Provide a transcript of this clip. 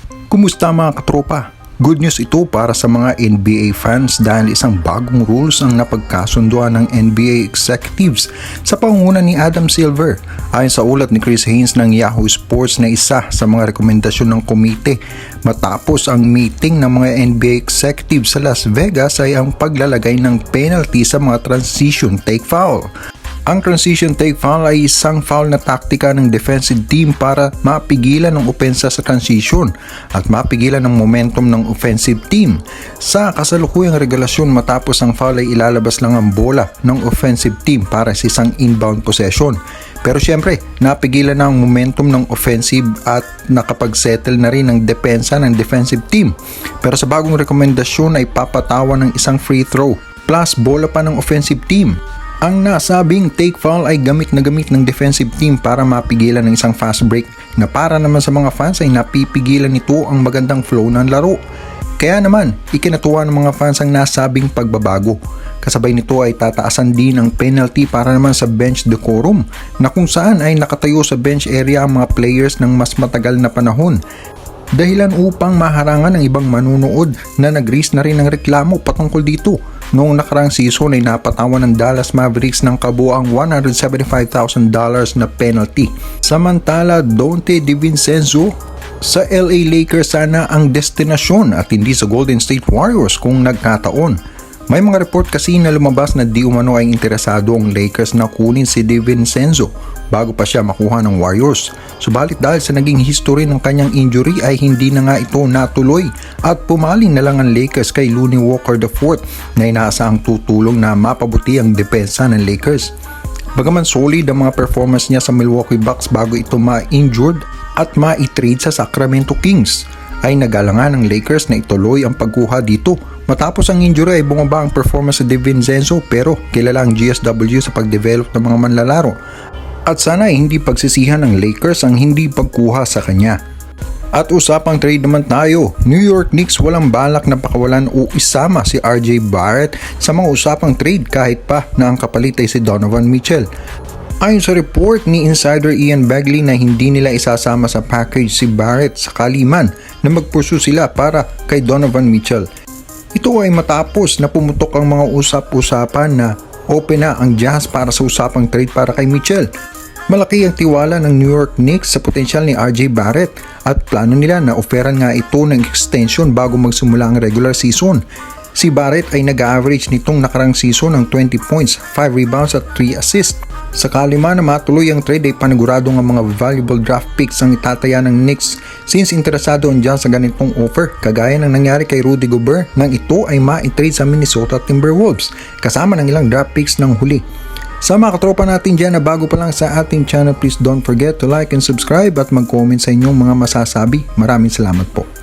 Kumusta mga katropa? Good news ito para sa mga NBA fans dahil isang bagong rules ang napagkasunduan ng NBA executives sa pangunguna ni Adam Silver. Ayon sa ulat ni Chris Haynes ng Yahoo Sports na isa sa mga rekomendasyon ng komite matapos ang meeting ng mga NBA executives sa Las Vegas ay ang paglalagay ng penalty sa mga transition take foul. Ang transition take foul ay isang foul na taktika ng defensive team para mapigilan ng opensa sa transition at mapigilan ng momentum ng offensive team. Sa kasalukuyang regulasyon, matapos ang foul ay ilalabas lang ang bola ng offensive team para sa isang inbound possession. Pero syempre, napigilan na ang momentum ng offensive at nakapag-settle na rin ang depensa ng defensive team. Pero sa bagong rekomendasyon ay papatawan ng isang free throw plus bola pa ng offensive team. Ang nasabing take foul ay gamit ng defensive team para mapigilan ng isang fast break na para naman sa mga fans ay napipigilan nito ang magandang flow ng laro. Kaya naman, ikinatuwa ng mga fans ang nasabing pagbabago. Kasabay nito ay tataasan din ang penalty para naman sa bench decorum na kung saan ay nakatayo sa bench area ang mga players ng mas matagal na panahon. Dahilan upang maharangan ng ibang manunood na nag-raise na rin ng reklamo patungkol dito. Noong nakarang season ay napatawan ng Dallas Mavericks ng kabuang $175,000 na penalty. Samantala, Donte DiVincenzo sa LA Lakers sana ang destinasyon at hindi sa Golden State Warriors kung nagkataon. May mga report kasi na lumabas na di umano ay interesado ang Lakers na kunin si DiVincenzo bago pa siya makuha ng Warriors. Subalit dahil sa naging history ng kanyang injury ay hindi na nga ito natuloy at pumaling na lang ang Lakers kay Lonnie Walker IV na inaasahang tutulong na mapabuti ang depensa ng Lakers. Bagaman solid ang mga performance niya sa Milwaukee Bucks bago ito ma-injured at ma-trade sa Sacramento Kings, ay nagalangan ng Lakers na ituloy ang pagkuha dito. Matapos ang injury ay bumaba ang performance sa DiVincenzo pero kilala ang GSW sa pag-develop ng mga manlalaro at sana ay hindi pagsisihan ng Lakers ang hindi pagkuha sa kanya. At usapang trade naman tayo, New York Knicks walang balak na pakawalan o isama si RJ Barrett sa mga usapang trade kahit pa na ang kapalit ay si Donovan Mitchell. Ayon sa report ni insider Ian Begley na hindi nila isasama sa package si Barrett sakali man na magpursue sila para kay Donovan Mitchell. Ito ay matapos na pumutok ang mga usap-usapan na open na ang Jazz para sa usapang trade para kay Mitchell. Malaki ang tiwala ng New York Knicks sa potensyal ni RJ Barrett at plano nila na oferan nga ito ng extension bago magsimula ang regular season. Si Barrett ay nag-average nitong nakarang season ng 20 points, 5 rebounds at 3 assists. Sakali man na matuloy ang trade ay panigurado ng mga valuable draft picks ang itataya ng Knicks since interesado ang Jazz sa ganitong offer kagaya ng nangyari kay Rudy Gobert nang ito ay ma-trade sa Minnesota Timberwolves kasama ng ilang draft picks ng huli. Sa mga katropa natin dyan na bago pa lang sa ating channel, please don't forget to like and subscribe at mag-comment sa inyong mga masasabi. Maraming salamat po.